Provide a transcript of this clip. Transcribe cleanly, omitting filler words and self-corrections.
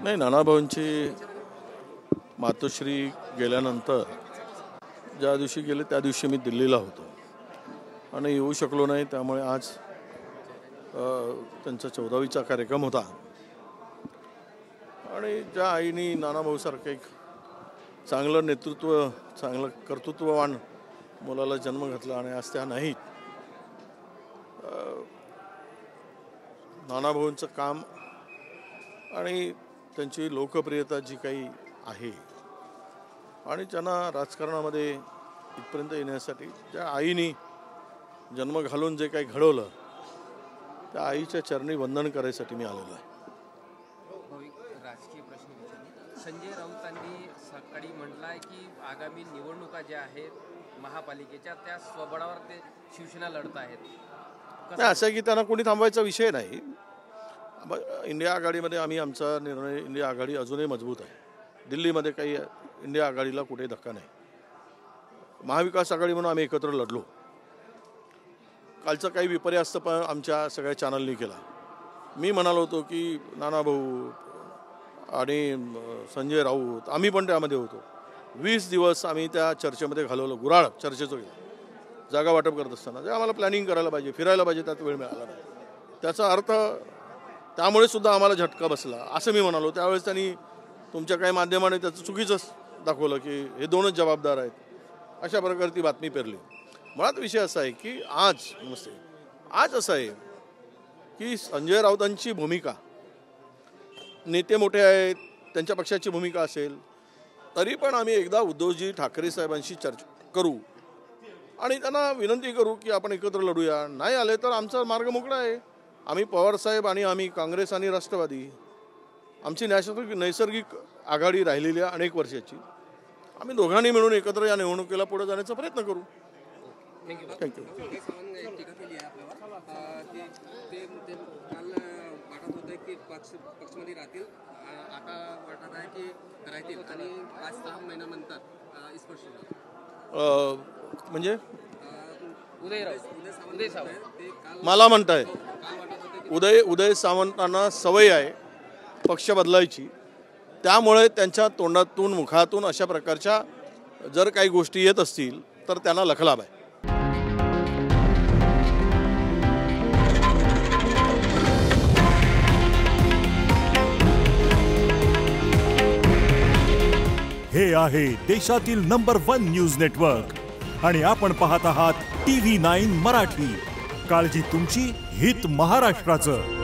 नाही, नानाभाऊंची मातोश्री गेल्यानंतर ज्या दिवशी गेले त्या दिवशी मी दिल्लीला होतो आणि येऊ शकलो नाही. त्यामुळे आज त्यांचा 14वीचा कार्यक्रम होता आणि ज्या आईनी नानाभाऊसारखं एक चांगलं नेतृत्व, चांगलं कर्तृत्ववान मुलाला जन्म घातला आणि आज त्या नाहीत. नानाभाऊंचं काम आणि त्यांची लोकप्रियता जी काही आहे आणि त्यांना राजकारणामध्ये इथपर्यंत येण्यासाठी ज्या आईनी जन्म घालून जे काही घडवलं त्या आईच्या चरणी वंदन करायसाठी मी आलेलो आहे. राजकीय प्रश्न विचारले. संजय राऊतांनी सकाळी म्हटलं आहे की आगामी निवडणुका ज्या आहेत महापालिकेच्या त्या स्वबळावर ते शिवसेना लढत आहेत. नाही, असं आहे की त्यांना कोणी थांबवायचा विषय नाही. इंडिया आघाडीमध्ये आम्ही आमचा निर्णय, इंडिया आघाडी अजूनही मजबूत आहे. दिल्लीमध्ये काही इंडिया आघाडीला कुठे धक्का नाही. महाविकास आघाडी म्हणून आम्ही एकत्र लढलो. कालचं काही विपर्यास्त पण आमच्या सगळ्या चॅनलनी केला. मी म्हणालो होतो की नानाभाऊ आणि संजय राऊत आम्ही पण त्यामध्ये होतो. 20 दिवस आम्ही त्या चर्चेमध्ये घालवलं. गुराळ चर्चेचं जागा वाटप करत असताना जे आम्हाला प्लॅनिंग करायला पाहिजे, फिरायला पाहिजे, त्यात वेळ मिळाला नाही. त्याचा अर्थ त्यामुळे सुद्धा आम्हाला झटका बसला असं मी म्हणालो. त्यावेळेस त्यांनी तुमच्या काही माध्यमाने त्याचं चुकीचंच दाखवलं की हे दोनच जबाबदार आहेत. अशा प्रकारे ती बातमी पेरली. मुळात विषय असा आहे की आज असं आहे की संजय राऊतांची भूमिका, नेते मोठे आहेत, त्यांच्या पक्षाची भूमिका असेल तरी पण आम्ही एकदा उद्धवजी ठाकरे साहेबांशी चर्चा करू आणि त्यांना विनंती करू की आपण एकत्र लढूया. नाही आले तर आमचा मार्ग मोकळा आहे. आम्ही पवारसाहेब आणि आम्ही काँग्रेस आणि राष्ट्रवादी, आमची नैसर्गिक आघाडी राहिलेली आहे अनेक वर्षाची. आम्ही दोघांनी मिळून एकत्र या निवडणुकीला पुढे जाण्याचा प्रयत्न करू. थँक्यू. म्हणजे मला म्हणताय उदय सामंतांना सवय आहे पक्ष बदलायची. त्यामुळे त्यांच्या तोंडातून मुखातून अशा प्रकारच्या जर काही गोष्टी येत असतील तर त्यांना लखलाभ आहे. हे आहे देशातील नंबर 1 न्यूज नेटवर्क आणि आपण पाहत आहात TV9 मराठी. काळजी तुमची, हित महाराष्ट्राचं.